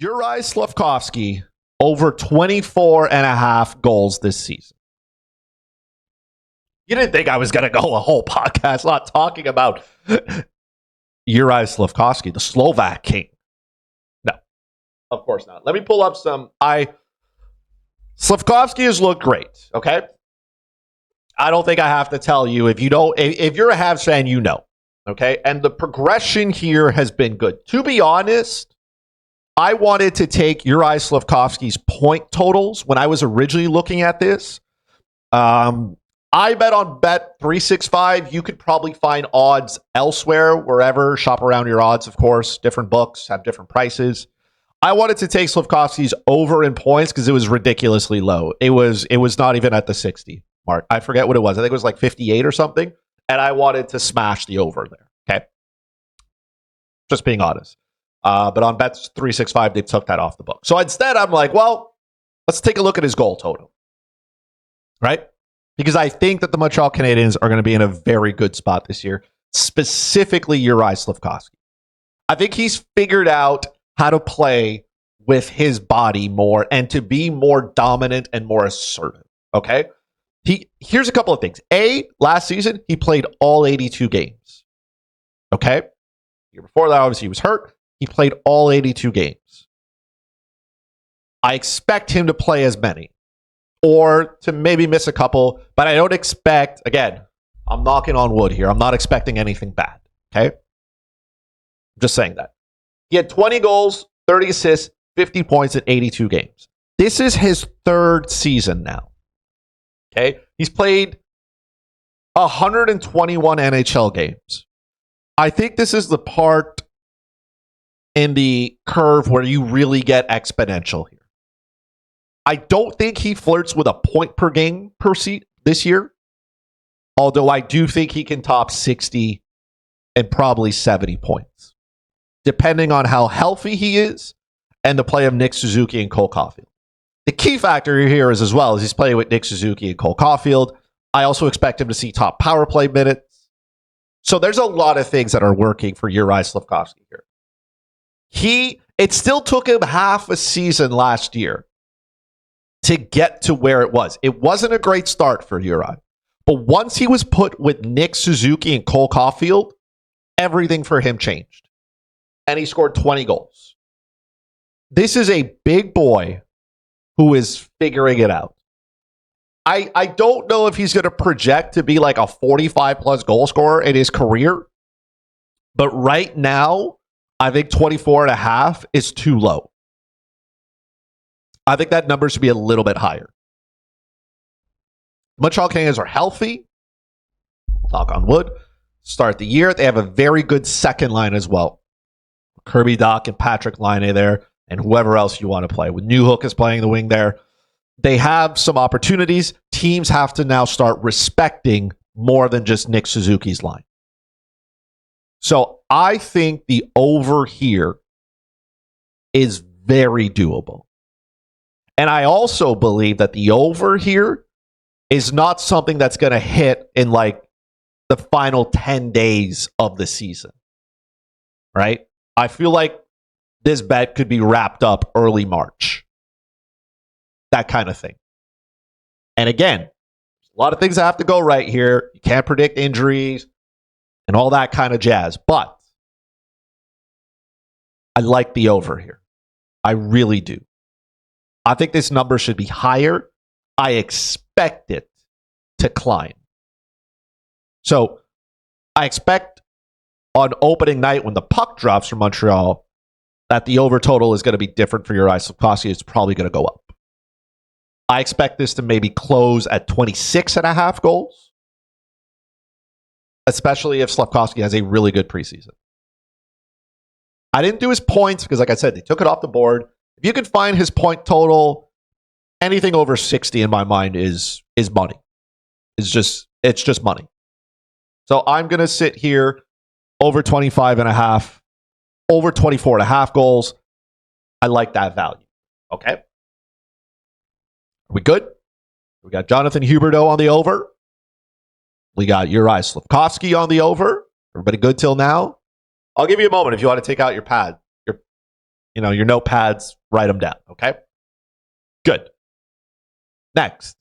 Juraj Slafkovsky over 24 and a half goals this season. You didn't think I was going to go a whole podcast not talking about Juraj Slafkovsky, the Slovak king. No, of course not. Let me pull up some. Slafkovsky has looked great, okay? I don't think I have to tell you. If you're a Habs fan, you know, okay? And the progression here has been good. To be honest, I wanted to take Juraj Slafkovsky's point totals when I was originally looking at this. I bet on Bet365. You could probably find odds elsewhere, wherever. Shop around your odds, of course. Different books have different prices. I wanted to take Slafkovsky's over in points because it was ridiculously low. It was not even at the 60 mark. I forget what it was. I think it was like 58 or something. And I wanted to smash the over there. Okay. Just being honest. But on Bet365, they took that off the book. So instead, I'm like, well, let's take a look at his goal total. Right? Because I think that the Montreal Canadiens are going to be in a very good spot this year. Specifically, Juraj Slafkovsky. I think he's figured out how to play with his body more and to be more dominant and more assertive. Okay? Here's a couple of things. Last season, he played all 82 games. Okay? The year before that, obviously, he was hurt. He played all 82 games. I expect him to play as many. Or to maybe miss a couple, but I don't expect, again, I'm knocking on wood here. I'm not expecting anything bad. Okay? I'm just saying that. He had 20 goals, 30 assists, 50 points in 82 games. This is his third season now. Okay? He's played 121 NHL games. I think this is the part in the curve where you really get exponential here. I don't think he flirts with a point per game per seat this year. Although I do think he can top 60 and probably 70 points. Depending on how healthy he is and the play of Nick Suzuki and Cole Caulfield. The key factor here is as well as he's playing with Nick Suzuki and Cole Caulfield. I also expect him to see top power play minutes. So there's a lot of things that are working for Juraj Slafkovsky here. It still took him half a season last year to get to where it was. It wasn't a great start for Juraj. But once he was put with Nick Suzuki and Cole Caulfield, everything for him changed. And he scored 20 goals. This is a big boy who is figuring it out. I don't know if he's going to project to be like a 45-plus goal scorer in his career. But right now, I think 24 and a half is too low. I think that number should be a little bit higher. Montreal Canadiens are healthy. Knock on wood. Start the year. They have a very good second line as well. Kirby Dach and Patrick Laine there, and whoever else you want to play. With Newhook is playing the wing there. They have some opportunities. Teams have to now start respecting more than just Nick Suzuki's line. So I think the over here is very doable. And I also believe that the over here is not something that's going to hit in like the final 10 days of the season. Right? I feel like this bet could be wrapped up early March. That kind of thing. And again, a lot of things have to go right here. You can't predict injuries and all that kind of jazz. But I like the over here. I really do. I think this number should be higher. I expect it to climb. So I expect on opening night when the puck drops from Montreal that the over total is going to be different for Juraj Slafkovsky. It's probably going to go up. I expect this to maybe close at 26 and a half goals, especially if Slafkovsky has a really good preseason. I didn't do his points because, like I said, they took it off the board. If you can find his point total, anything over 60 in my mind is money. It's just money. So I'm going to sit here over 25 and a half, over 24 and a half goals. I like that value. Okay. Are we good? We got Jonathan Huberdeau on the over. We got Juraj Slafkovsky on the over. Everybody good till now? I'll give you a moment if you want to take out your pad. your notepads, write them down. Okay. Good. Next.